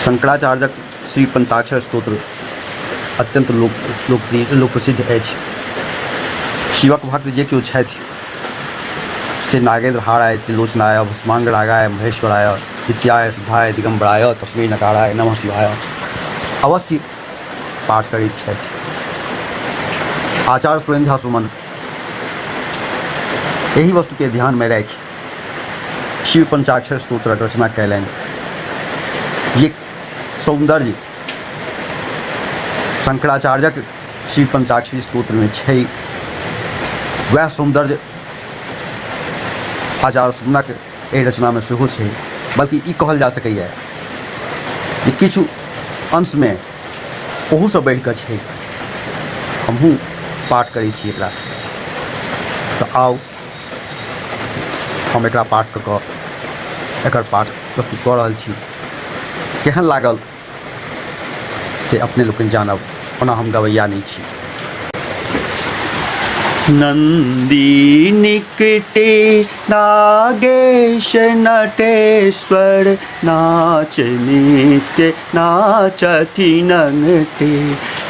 शंकराचार्यक शिव पंचाक्षर स्तोत्र अत्यंत लोकप्रिय लोक प्रसिद्ध अछि। शिवक भक्त जे केओ छथि से नागेंद्र हाराय, त्रिलोचनाय, भस्मांगरागाय, महेश्वराय, नित्याय, शुद्धाय, दिगंबराय, तस्मै नकाराय नमः शिवाय अवश्य पाठ करैत छथि। आचार्य सुरेंद्र झा सुमन एही वस्तु के ध्यान में राखि शिव पंचाक्षर स्तोत्र रचना कैलनि। ये सौंदर्य शंकराचार्यक शिव पंचाक्षरी स्तोत्र में छै, वह सौंदर्य आचार्य सुमनक एहि रचना में सेहो छै। बल्कि ई कहल जा सकैए जे किछु अंश में ओहू से बढ़ि कऽ छै। हमहूँ पाठ करै छी एकरा, तऽ आउ हम एकरा पाठ कऽ कऽ एकर पाठ प्रस्तुत कऽ रहल छी। केहन लागल से अपने लोकनि जानब, ओना हम गवैया नहीं छी। नंदी निकटे नागेश नटेश्वर, नाच नित्य नाचति ननटे,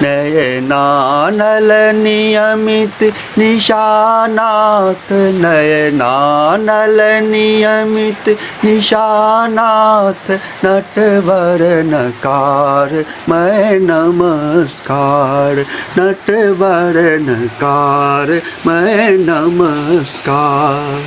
नयनानल नियमित निशानाथ, नयनानल नियमित निशानाथ, नटवर नकार मैं नमस्कार, नटवर नकार मैं नमस्कार।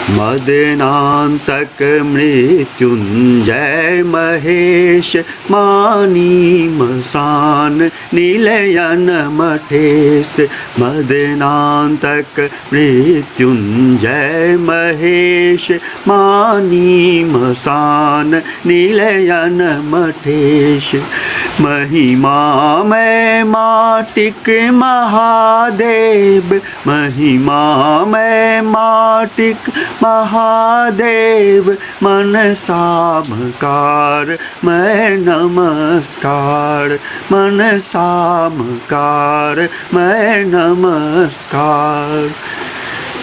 मदनान्तक मृत्युंजय महेश, मानी मसान निलयन मठेश, मदनान्तक मृत्युंजय महेश, मानी मसान निलयन मठेश, महिमा में माटिक महादेव, महिमा में माटिक महादेव, मनसामकार मैं नमस्कार, मनसामकार मैं नमस्कार।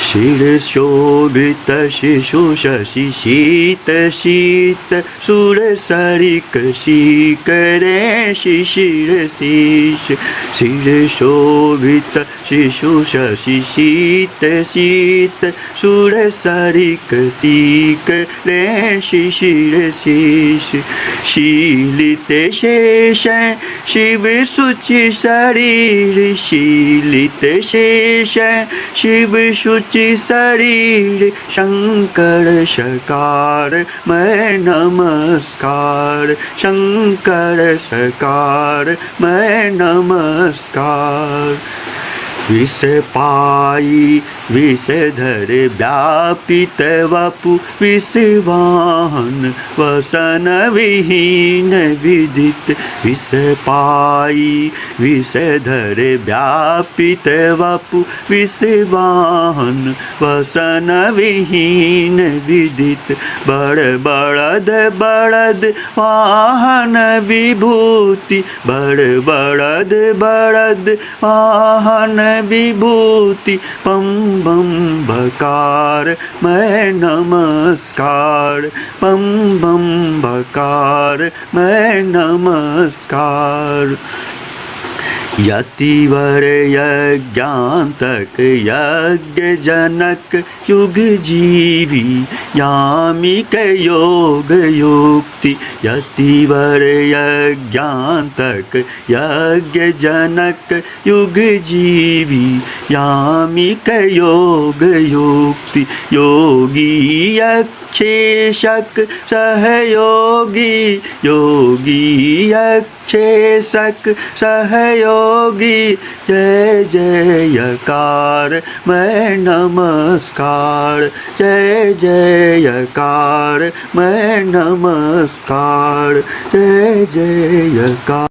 शिर शोभित शिशु शशि शीत शीत, सुर सरिक शीकरे शिशिर शीश, शिर शोभित शिशु शशि शीत शीत, सुर सरिक शीकरे शिशिर शीश, शीलित शेष शिव शुचि शरीर, शीलित शेष शिव शुचि शरीर, शंकर शकार मैं नमस्कार, शंकर शकार मैं नमस्कार। विष पाई विषधर व्यापित वपु, विषवाहन वसन विहीन विदित, विष पाई विषधर व्यापित वपु, विषवाहन वसन विहीन विदित, बड़ बड़द बड़द वाहन विभूति, बड़ बड़द बड़द वाहन विभूति, पम बम बकार मैं नमस्कार, पम बम बकार मैं नमस्कार। यतिवर यज्ञान्तक यज्ञ जनक, युग जीवी यामिक योग युक्ति, यतिवर यज्ञान्तक यज्ञ जनक, युग जीवी यामिक योग युक्ति, योगी यक्षेशक सहयोगी, योगी यक्षेशक सहयोगी, जय जयकार मैं नमस्कार, जय जयकार मैं नमस्कार, जय जयकार।